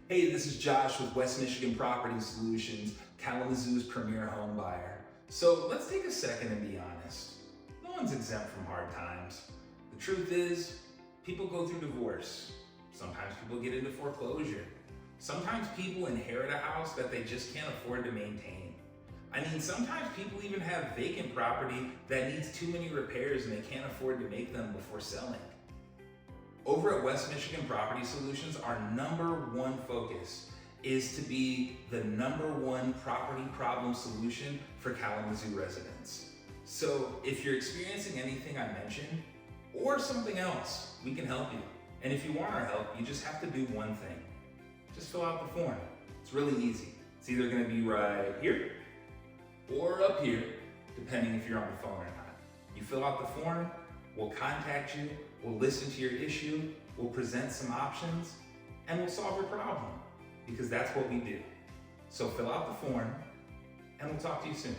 Hey, this is Josh with West Michigan Property Solutions, Kalamazoo's premier home buyer. So let's take a second and be honest. No one's exempt from hard times. The truth is, people go through divorce. Sometimes people get into foreclosure. Sometimes people inherit a house that they just can't afford to maintain. I mean, sometimes people even have vacant property that needs too many repairs and they can't afford to make them before selling. Over at West Michigan Property Solutions, our #1 focus is to be the #1 property problem solution for Kalamazoo residents. So if you're experiencing anything I mentioned or something else, we can help you. And if you want our help, you just have to do one thing. Just fill out the form. It's really easy. It's either gonna be right here or up here, depending if you're on the phone or not. You fill out the form, we'll contact you, we'll listen to your issue, we'll present some options, and we'll solve your problem, because that's what we do. So fill out the form, and we'll talk to you soon.